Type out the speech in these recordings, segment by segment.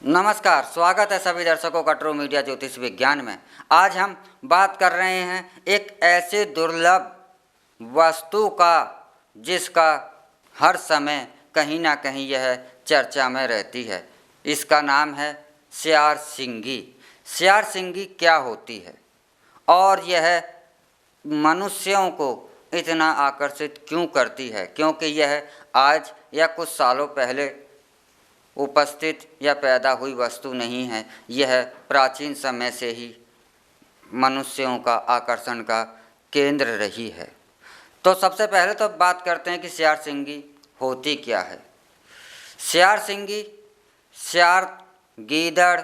नमस्कार, स्वागत है सभी दर्शकों का ट्रू मीडिया ज्योतिष विज्ञान में। आज हम बात कर रहे हैं एक ऐसे दुर्लभ वस्तु का जिसका हर समय कहीं ना कहीं यह चर्चा में रहती है। इसका नाम है स्यार सिंगी। स्यार सिंगी क्या होती है और यह मनुष्यों को इतना आकर्षित क्यों करती है? क्योंकि यह आज या कुछ सालों पहले उपस्थित या पैदा हुई वस्तु नहीं है, यह प्राचीन समय से ही मनुष्यों का आकर्षण का केंद्र रही है। तो सबसे पहले तो बात करते हैं कि स्यार सिंगी होती क्या है। स्यार सिंगी स्यार, गीदड़,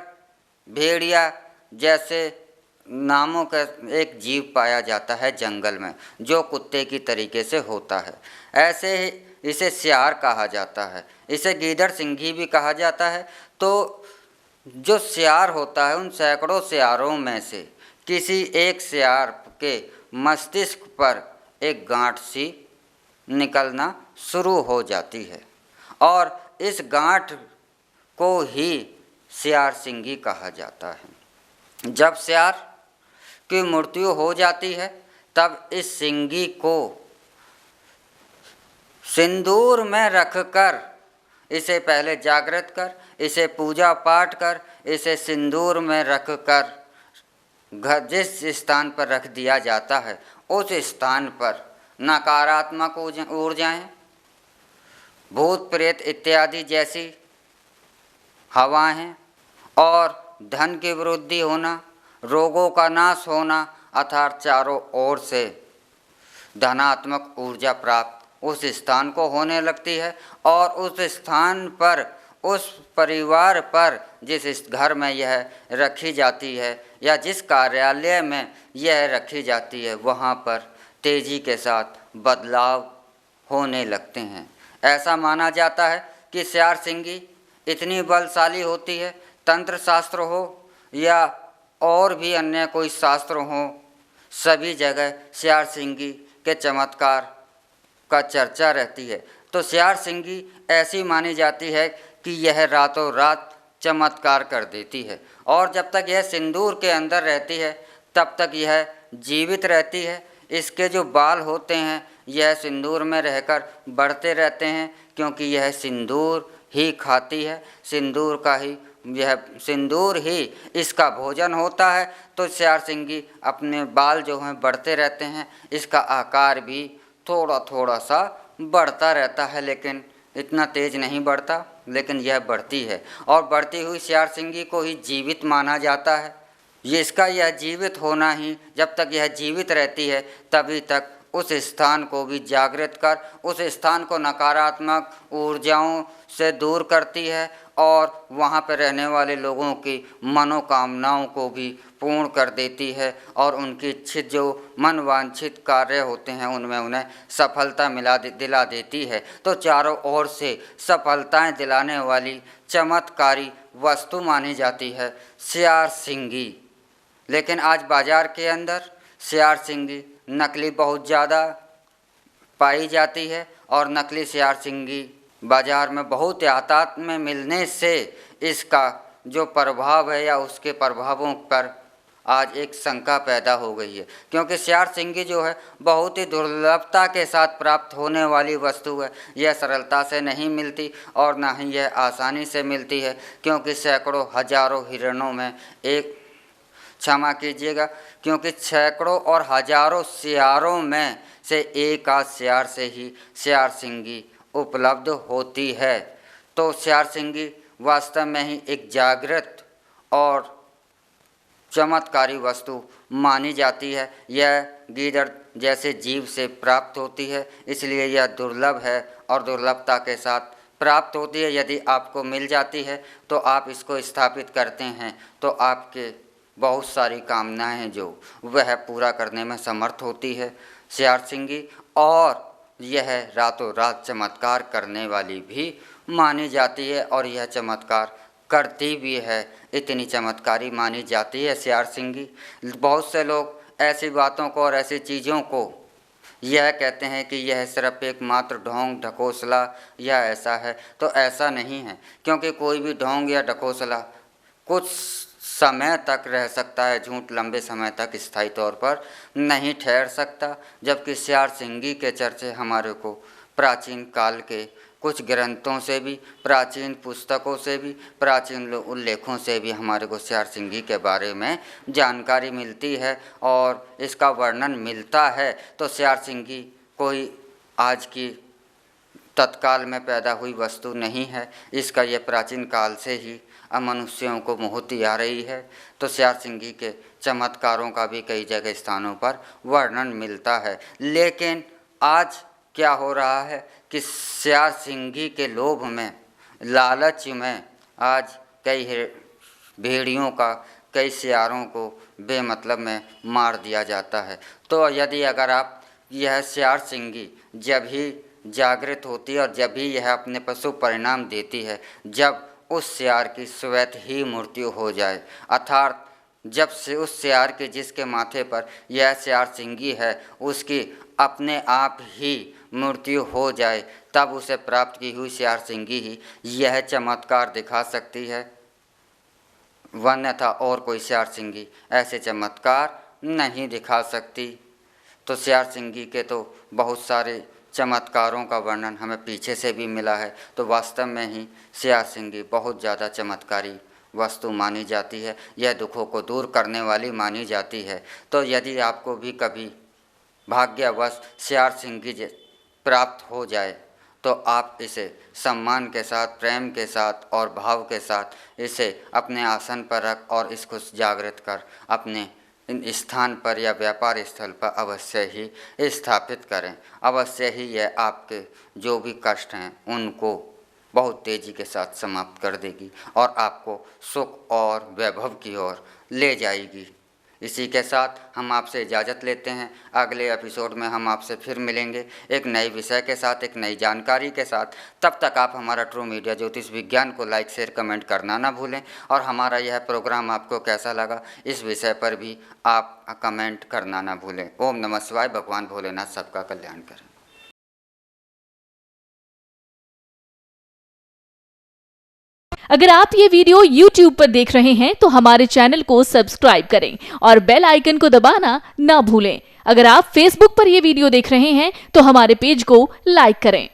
भेड़िया जैसे नामों का एक जीव पाया जाता है जंगल में, जो कुत्ते की तरीके से होता है। ऐसे ही इसे स्यार कहा जाता है, इसे गीदड़ सिंगी भी कहा जाता है। तो जो स्यार होता है, उन सैकड़ों स्यारों में से किसी एक स्यार के मस्तिष्क पर एक गांठ सी निकलना शुरू हो जाती है और इस गांठ को ही स्यार सिंगी कहा जाता है। जब स्यार की मृत्यु हो जाती है तब इस सिंगी को सिंदूर में रखकर, इसे पहले जागृत कर, इसे पूजा पाठ कर, इसे सिंदूर में रखकर घर जिस स्थान पर रख दिया जाता है उस स्थान पर नकारात्मक ऊर्जाएं, भूत प्रेत इत्यादि जैसी हवाएं और धन की वृद्धि होना, रोगों का नाश होना, अर्थात चारों ओर से धनात्मक ऊर्जा प्राप्त उस स्थान को होने लगती है। और उस स्थान पर, उस परिवार पर जिस घर में यह रखी जाती है या जिस कार्यालय में यह रखी जाती है, वहाँ पर तेज़ी के साथ बदलाव होने लगते हैं। ऐसा माना जाता है कि स्यार सिंगी इतनी बलशाली होती है, तंत्र शास्त्र हो या और भी अन्य कोई शास्त्र हो, सभी जगह स्यार सिंगी के चमत्कार का चर्चा रहती है। तो स्यार सिंगी ऐसी मानी जाती है कि यह रातों रात चमत्कार कर देती है और जब तक यह सिंदूर के अंदर रहती है तब तक यह जीवित रहती है। इसके जो बाल होते हैं यह सिंदूर में रहकर बढ़ते रहते हैं, क्योंकि यह सिंदूर ही खाती है, सिंदूर का ही यह सिंदूर ही इसका भोजन होता है। तो स्यार सिंगी अपने बाल जो हैं बढ़ते रहते हैं, इसका आकार भी थोड़ा थोड़ा सा बढ़ता रहता है, लेकिन इतना तेज़ नहीं बढ़ता, लेकिन यह बढ़ती है। और बढ़ती हुई स्यार सिंगी को ही जीवित माना जाता है। ये इसका यह जीवित होना ही, जब तक यह जीवित रहती है तभी तक उस स्थान को भी जागृत कर, उस स्थान को नकारात्मक ऊर्जाओं से दूर करती है और वहाँ पर रहने वाले लोगों की मनोकामनाओं को भी पूर्ण कर देती है और उनकी इच्छित जो मनवांछित कार्य होते हैं उनमें उन्हें सफलता दिला देती है। तो चारों ओर से सफलताएं दिलाने वाली चमत्कारी वस्तु मानी जाती है स्यार सिंगी। लेकिन आज बाज़ार के अंदर स्यार सिंगी नकली बहुत ज़्यादा पाई जाती है और नकली स्यार सिंगी बाज़ार में बहुत तादाद में मिलने से इसका जो प्रभाव है या उसके प्रभावों पर आज एक शंका पैदा हो गई है, क्योंकि स्यार सिंगी जो है बहुत ही दुर्लभता के साथ प्राप्त होने वाली वस्तु है। यह सरलता से नहीं मिलती और ना ही यह आसानी से मिलती है, क्योंकि सैकड़ों हजारों हिरणों में एक, क्षमा कीजिएगा, क्योंकि सैकड़ों और हजारों स्यारों में से एक आध स्यार से ही स्यार सिंगी उपलब्ध होती है। तो स्यार सिंगी वास्तव में ही एक जागृत और चमत्कारी वस्तु मानी जाती है। यह गीदड़ जैसे जीव से प्राप्त होती है, इसलिए यह दुर्लभ है और दुर्लभता के साथ प्राप्त होती है। यदि आपको मिल जाती है तो आप इसको स्थापित करते हैं तो आपके बहुत सारी कामनाएं हैं जो वह पूरा करने में समर्थ होती है स्यार सिंगी। और यह रातों रात चमत्कार करने वाली भी मानी जाती है और यह चमत्कार करती भी है, इतनी चमत्कारी मानी जाती है स्यार सिंगी। बहुत से लोग ऐसी बातों को और ऐसी चीज़ों को यह कहते हैं कि यह सिर्फ एक मात्र ढोंग ढकोसला या ऐसा है, तो ऐसा नहीं है, क्योंकि कोई भी ढोंग या ढकोसला कुछ समय तक रह सकता है, झूठ लंबे समय तक स्थायी तौर पर नहीं ठहर सकता। जबकि सियार सिंगी के चर्चे हमारे को प्राचीन काल के कुछ ग्रंथों से भी, प्राचीन पुस्तकों से भी, प्राचीन उल्लेखों से भी हमारे को सियार सिंगी के बारे में जानकारी मिलती है और इसका वर्णन मिलता है। तो सियार सिंगी कोई आज की तत्काल में पैदा हुई वस्तु नहीं है, इसका ये प्राचीन काल से ही मनुष्यों को मोहती आ रही है। तो सियार सिंगी के चमत्कारों का भी कई जगह स्थानों पर वर्णन मिलता है। लेकिन आज क्या हो रहा है कि सियार सिंगी के लोभ में, लालच में आज कई भेड़ियों का, कई सियारों को बेमतलब में मार दिया जाता है। तो यदि अगर आप यह सियार सिंगी जब ही जागृत होती है और जब भी यह अपने पशु परिणाम देती है, जब उस सियार की स्वयं ही मृत्यु हो जाए, अर्थात जब से उस सियार के जिसके माथे पर यह सियार सिंगी है उसकी अपने आप ही मृत्यु हो जाए, तब उसे प्राप्त की हुई सियार सिंगी ही यह चमत्कार दिखा सकती है, वन्यथा और कोई सियार सिंगी ऐसे चमत्कार नहीं दिखा सकती। तो सियार सिंगी के तो बहुत सारे चमत्कारों का वर्णन हमें पीछे से भी मिला है। तो वास्तव में ही सियार सिंगी बहुत ज़्यादा चमत्कारी वस्तु मानी जाती है, यह दुखों को दूर करने वाली मानी जाती है। तो यदि आपको भी कभी भाग्यवश सियार सिंगी प्राप्त हो जाए तो आप इसे सम्मान के साथ, प्रेम के साथ और भाव के साथ इसे अपने आसन पर रख और इसको जागृत कर अपने स्थान पर या व्यापार स्थल पर अवश्य ही स्थापित करें। अवश्य ही यह आपके जो भी कष्ट हैं उनको बहुत तेज़ी के साथ समाप्त कर देगी और आपको सुख और वैभव की ओर ले जाएगी। इसी के साथ हम आपसे इजाज़त लेते हैं। अगले एपिसोड में हम आपसे फिर मिलेंगे एक नए विषय के साथ, एक नई जानकारी के साथ। तब तक आप हमारा ट्रू मीडिया ज्योतिष विज्ञान को लाइक, शेयर, कमेंट करना ना भूलें और हमारा यह प्रोग्राम आपको कैसा लगा इस विषय पर भी आप कमेंट करना ना भूलें। ओम नमः शिवाय। भगवान भोलेनाथ सबका कल्याण करें। अगर आप ये वीडियो YouTube पर देख रहे हैं तो हमारे चैनल को सब्सक्राइब करें और बेल आइकन को दबाना ना भूलें। अगर आप Facebook पर ये वीडियो देख रहे हैं तो हमारे पेज को लाइक करें।